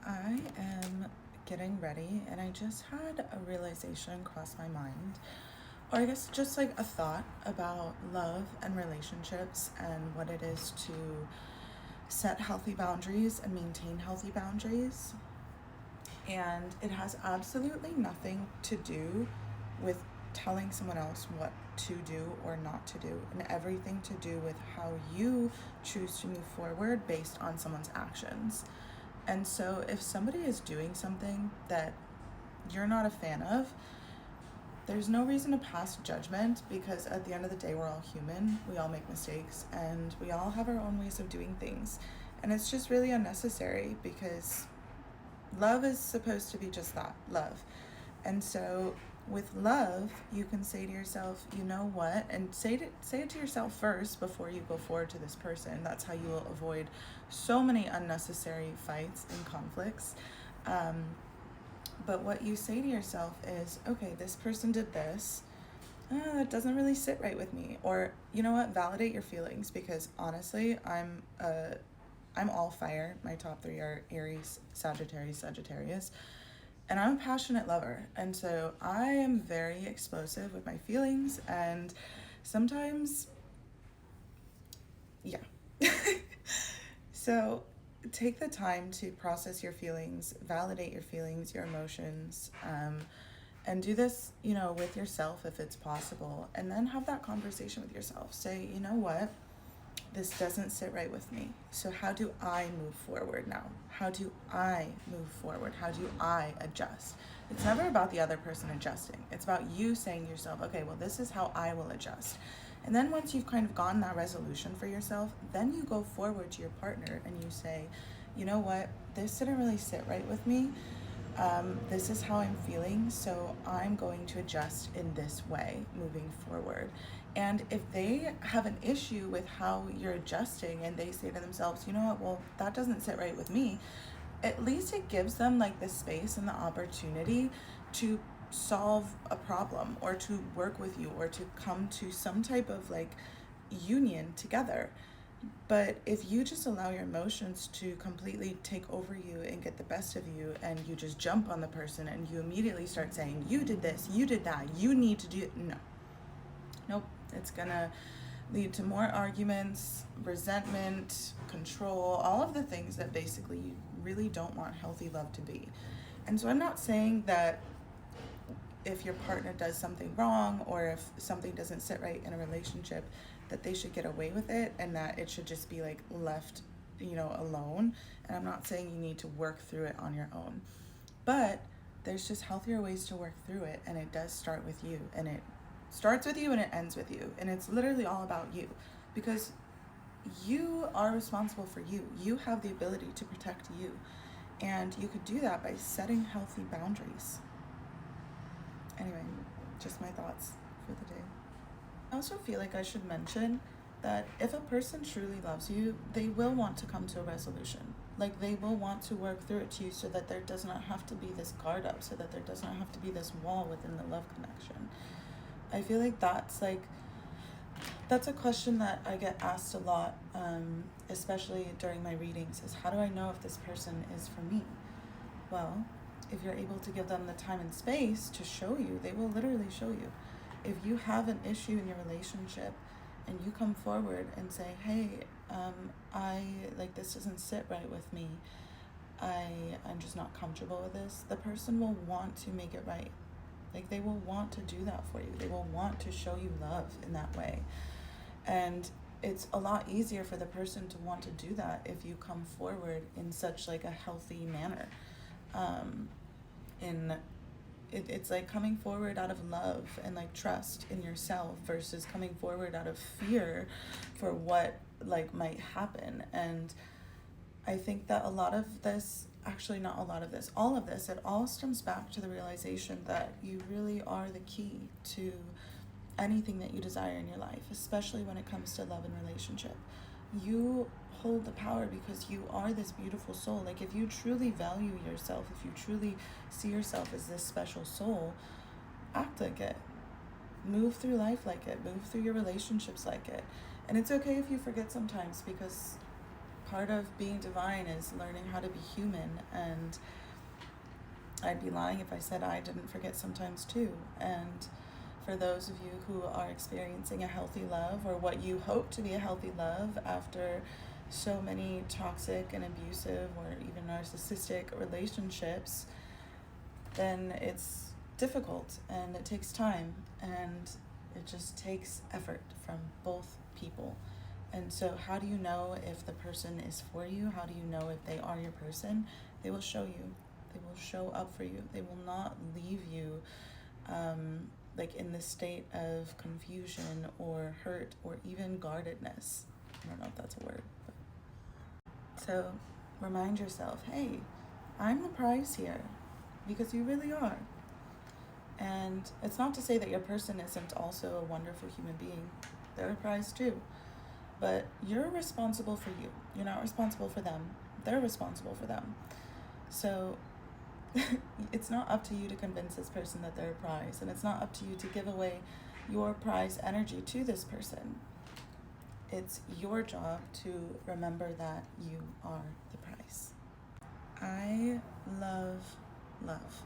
I am getting ready and I just had a realization cross my mind, or I guess just like a thought about love and relationships and what it is to set healthy boundaries and maintain healthy boundaries. And it has absolutely nothing to do with telling someone else what to do or not to do, and everything to do with how you choose to move forward based on someone's actions. And so, if somebody is doing something that you're not a fan of, there's no reason to pass judgment, because at the end of the day, we're all human. We all make mistakes and we all have our own ways of doing things. And it's just really unnecessary, because love is supposed to be just that, love. And so with love, you can say to yourself, you know what, and say it to yourself first before you go forward to this person. That's how you will avoid so many unnecessary fights and conflicts. But what you say to yourself is, okay, this person did this. It doesn't really sit right with me. Or, you know what, validate your feelings, because honestly, I'm all fire. My top three are Aries, Sagittarius. And I'm a passionate lover. And so I am very explosive with my feelings. And sometimes, yeah. So take the time to process your feelings, validate your feelings, your emotions, and do this, with yourself if it's possible. And then have that conversation with yourself. Say, you know what? This doesn't sit right with me. So how do I move forward now? How do I move forward? How do I adjust? It's never about the other person adjusting. It's about you saying to yourself, okay, well, this is how I will adjust. And then once you've kind of gotten that resolution for yourself, then you go forward to your partner and you say, you know what, this didn't really sit right with me. This is how I'm feeling, so I'm going to adjust in this way moving forward. And if they have an issue with how you're adjusting and they say to themselves, you know what, well, that doesn't sit right with me, at least it gives them like the space and the opportunity to solve a problem or to work with you or to come to some type of like union together. But if you just allow your emotions to completely take over you and get the best of you, and you just jump on the person and you immediately start saying, you did this, you did that, you need to do it. No. Nope. It's gonna lead to more arguments, resentment, control, all of the things that basically you really don't want healthy love to be. And so I'm not saying that if your partner does something wrong or if something doesn't sit right in a relationship, that they should get away with it and that it should just be like left, alone. And I'm not saying you need to work through it on your own, but there's just healthier ways to work through it. And it does start with you, and it starts with you and it ends with you. And it's literally all about you, because you are responsible for you. You have the ability to protect you. And you could do that by setting healthy boundaries. Anyway, just my thoughts for the day. I also feel like I should mention that if a person truly loves you, they will want to come to a resolution. Like, they will want to work through it to you, so that there does not have to be this guard up, so that there does not have to be this wall within the love connection. I feel like that's a question that I get asked a lot, especially during my readings, is how do I know if this person is for me? Well, if you're able to give them the time and space to show you, they will literally show you. If you have an issue in your relationship and you come forward and say, hey, this doesn't sit right with me, I'm just not comfortable with this, the person will want to make it right. Like, they will want to do that for you. They will want to show you love in that way. And it's a lot easier for the person to want to do that if you come forward in such like a healthy manner. It's like coming forward out of love and like trust in yourself versus coming forward out of fear for what like might happen. And I think that a lot of this, actually not a lot of this, all of this, it all stems back to the realization that you really are the key to anything that you desire in your life, especially when it comes to love and relationship. You hold the power because you are this beautiful soul. Like, if you truly value yourself, if you truly see yourself as this special soul, act like it. Move through life like it. Move through your relationships like it. And it's okay if you forget sometimes, because part of being divine is learning how to be human, and I'd be lying if I said I didn't forget sometimes too. And for those of you who are experiencing a healthy love, or what you hope to be a healthy love after so many toxic and abusive or even narcissistic relationships, then it's difficult and it takes time and it just takes effort from both people. And so how do you know if the person is for you? How do you know if they are your person? They will show you. They will show up for you. They will not leave you like in this state of confusion or hurt or even guardedness. I don't know if that's a word. But. So remind yourself, hey, I'm the prize here, because you really are. And it's not to say that your person isn't also a wonderful human being. They're a prize too. But you're responsible for you. You're not responsible for them. They're responsible for them. So it's not up to you to convince this person that they're a prize, and it's not up to you to give away your prize energy to this person. It's your job to remember that you are the prize. I love love.